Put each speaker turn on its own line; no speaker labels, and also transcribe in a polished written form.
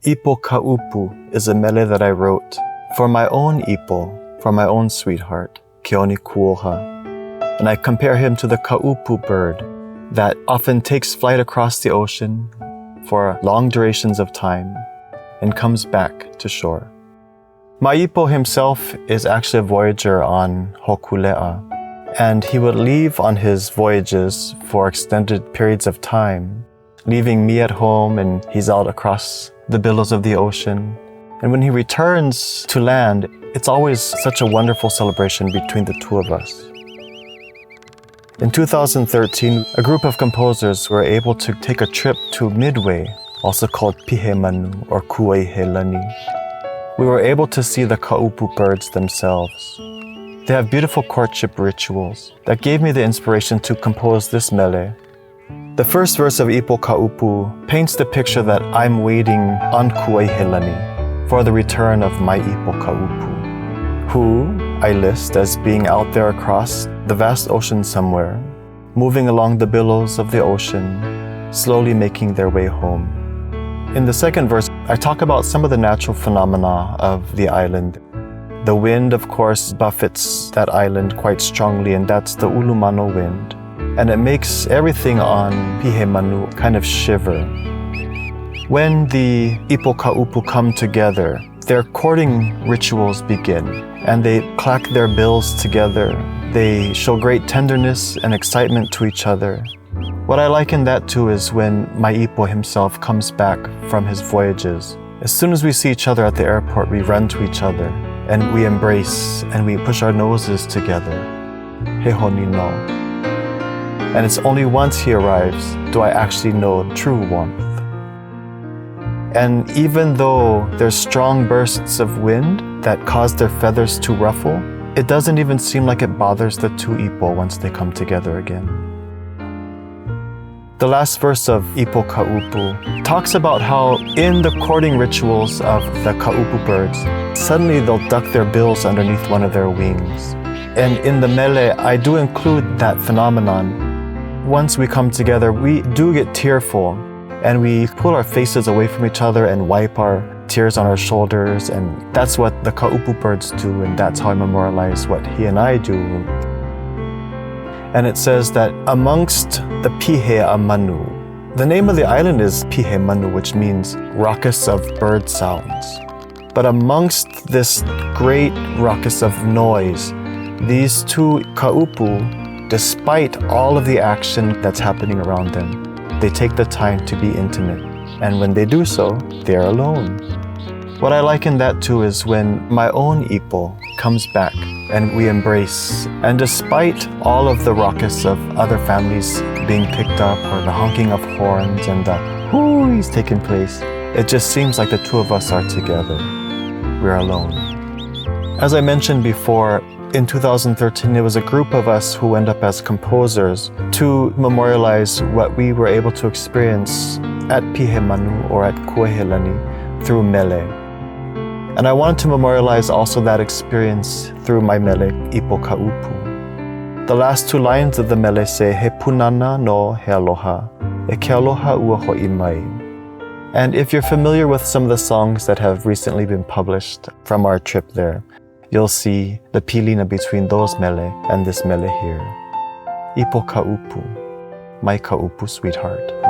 Ipo Kaʻupu is a mele that I wrote for my own Ipo, for my own sweetheart, Keoni Kuoha. And I compare him to the Kaʻupu bird that often takes flight across the ocean for long durations of time and comes back to shore. My Ipo himself is actually a voyager on Hokulea, and he would leave on his voyages for extended periods of time, leaving me at home, and he's out across the billows of the ocean. And when he returns to land, it's always such a wonderful celebration between the two of us. In 2013, a group of composers were able to take a trip to Midway, also called Pihemanu or Kueihelani. We were able to see the Kaʻupu birds themselves. They have beautiful courtship rituals that gave me the inspiration to compose this mele. The first verse of Ipo Kaʻupu paints the picture that I'm waiting on Kueihelani for the return of my Ipo Kaʻupu, who I list as being out there across the vast ocean somewhere, moving along the billows of the ocean, slowly making their way home. In the second verse, I talk about some of the natural phenomena of the island. The wind, of course, buffets that island quite strongly, and that's the Ulumano wind. And it makes everything on Pihemanu kind of shiver. When the Ipo Kaʻupu come together, their courting rituals begin, and they clack their bills together. They show great tenderness and excitement to each other. What I liken that to is when my Ipo himself comes back from his voyages. As soon as we see each other at the airport, we run to each other, and we embrace, and we push our noses together. He honi no. And it's only once he arrives do I actually know true warmth. And even though there's strong bursts of wind that cause their feathers to ruffle, it doesn't even seem like it bothers the two Ipo once they come together again. The last verse of Ipo Kaʻupu talks about how in the courting rituals of the Kaʻupu birds, suddenly they'll duck their bills underneath one of their wings. And in the mele, I do include that phenomenon. Once we come together, we do get tearful, and we pull our faces away from each other and wipe our tears on our shoulders, and that's what the Kaʻupu birds do, and that's how I memorialize what he and I do. And it says that amongst the Piheamanu, the name of the island is Pihemanu, which means raucous of bird sounds. But amongst this great raucous of noise, these two Kaʻupu, despite all of the action that's happening around them, they take the time to be intimate. And when they do so, they're alone. What I liken that to is when my own Ipo comes back and we embrace. And despite all of the raucous of other families being picked up, or the honking of horns and the hooeys taking place, it just seems like the two of us are together. We're alone. As I mentioned before, in 2013, it was a group of us who went up as composers to memorialize what we were able to experience at Pihemanu or at Kueihelani through mele. And I wanted to memorialize also that experience through my mele, Ipo Kaʻupu. The last two lines of the mele say, He punana no he aloha, e ke aloha ua hoʻi mai. And if you're familiar with some of the songs that have recently been published from our trip there, you'll see the pilina between those mele and this mele here. Ipo Kaʻupu, my Kaʻupu sweetheart.